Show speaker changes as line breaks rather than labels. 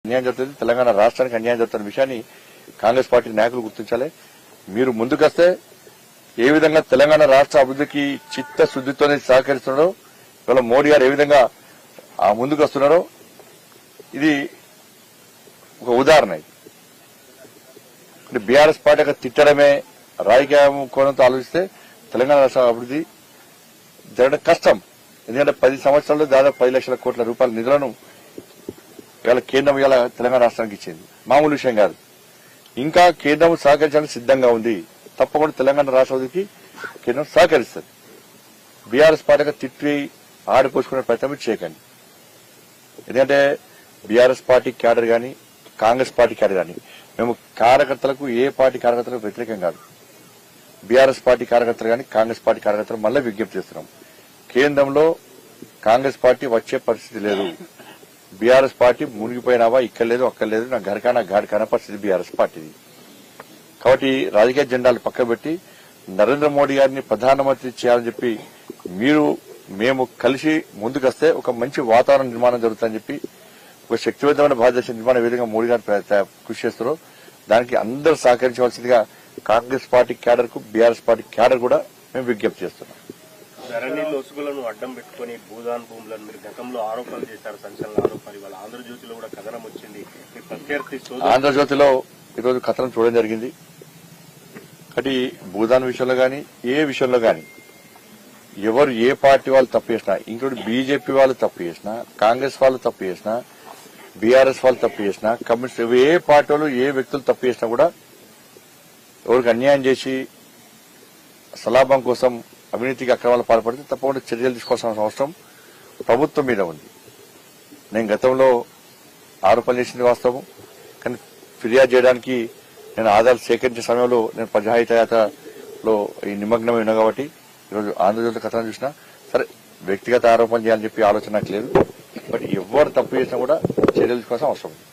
అన్యాయం జరుగుతుంది, తెలంగాణ రాష్ట్రానికి అన్యాయం జరుగుతున్న విషయాన్ని కాంగ్రెస్ పార్టీ నాయకులు గుర్తించాలి. మీరు ముందుకొస్తే ఏ విధంగా తెలంగాణ రాష్ట్ర అభివృద్ధికి చిత్తశుద్దితోనే సహకరిస్తున్నారో, ఇవాళ మోడీ గారు ఏ విధంగా ముందుకు వస్తున్నారో ఇది ఒక ఉదాహరణ. ఇది బీఆర్ఎస్ పార్టీ తిట్టడమే రాజకీయ కోణంతో ఆలోచిస్తే తెలంగాణ రాష్ట్ర అభివృద్ధి జరగడం కష్టం. ఎందుకంటే 10 సంవత్సరాల్లో దాదాపు 10 లక్షల కోట్ల రూపాయల నిధులను ఇవాళ కేంద్రం ఇవాళ తెలంగాణ రాష్ట్రానికి ఇచ్చింది. మామూలు విషయం కాదు. ఇంకా కేంద్రం సహకరించడానికి సిద్దంగా ఉంది. తప్పకుండా తెలంగాణ రాష్ట్ర అభివృద్ధికి కేంద్రం సహకరిస్తుంది. బీఆర్ఎస్ పార్టీగా తిట్టి ఆడిపోసుకునే ప్రయత్నం చేయకండి. ఎందుకంటే బీఆర్ఎస్ పార్టీ క్యాడర్ గాని కాంగ్రెస్ పార్టీ క్యాడర్ గాని మేము కార్యకర్తలకు ఏ పార్టీ కార్యకర్తలకు వ్యతిరేకం కాదు. బీఆర్ఎస్ పార్టీ కార్యకర్తలు గాని కాంగ్రెస్ పార్టీ కార్యకర్తలు మళ్ళీ విజ్ఞప్తి చేస్తున్నాం. కేంద్రంలో కాంగ్రెస్ పార్టీ వచ్చే పరిస్థితి లేదు. బీఆర్ఎస్ పార్టీ మునిగిపోయినావా ఇక్కడ లేదు అక్కడ లేదు, నా గరికానా గాడికానా పరిస్థితి బీఆర్ఎస్ పార్టీది. కాబట్టి రాజకీయ జెండాలు పక్క పెట్టి నరేంద్ర మోడీ గారిని ప్రధానమంత్రి చేయాలని చెప్పి మేము కలిసి ముందుకొస్తే ఒక మంచి వాతావరణ నిర్మాణం జరుగుతుందని చెప్పి ఒక శక్తివంతమైన భారతదేశ నిర్మాణ విధంగా మోడీ గారు కృషి చేస్తున్నారో దానికి అందరూ సహకరించవలసిందిగా కాంగ్రెస్ పార్టీ క్యాడర్ కు బీఆర్ఎస్ పార్టీ క్యాడర్ కూడా మేము విజ్ఞప్తి చేస్తున్నాం.
ధరణి లొసుగులను అడ్డం పెట్టుకుని భూదాన్ భూములను మీరు గతంలో ఆరోపణలు చేశారు, సంచలన ఆరోపణలు. ఇవాళ ఆంధ్రజ్యోతిలో కూడా కథనం వచ్చింది. మీ ప్రత్యర్థి
ఆంధ్రజ్యోతిలో ఈరోజు కథనం చూడడం జరిగింది. కాబట్టి భూదాన్ విషయంలో గాని ఏ విషయంలో గాని ఎవరు ఏ పార్టీ వాళ్ళు తప్పు చేసినా, ఇంక్లూడ్ బీజేపీ వాళ్ళు తప్పు చేసినా, కాంగ్రెస్ వాళ్ళు తప్పు చేసినా, బీఆర్ఎస్ వాళ్ళు తప్పు చేసినా, కమ్యూనిస్ట్ ఏ పార్టీ వాళ్ళు ఏ వ్యక్తులు తప్పు చేసినా కూడా ఎవరికి అన్యాయం చేసి సలాభం కోసం అవినీతికి అక్రమాలు పాల్పడితే తప్పకుండా చర్యలు తీసుకోవాల్సిన అవసరం ప్రభుత్వం మీద ఉంది. నేను గతంలో ఆరోపణలు చేసింది వాస్తవం. కానీ ఫిర్యాదు చేయడానికి నేను ఆధారాలు సేకరించే సమయంలో నేను ప్రజాహితయాత్రలో ఈ నిమగ్నమై ఉన్నా కాబట్టి ఈరోజు ఆంధ్రజ్యోతి కథనం చూసినా సరే వ్యక్తిగత ఆరోపణ చేయాలని చెప్పి ఆలోచన నాకు లేదు. బట్ ఎవరు తప్పు చేసినా కూడా చర్యలు తీసుకోవాల్సిన అవసరం ఉంది.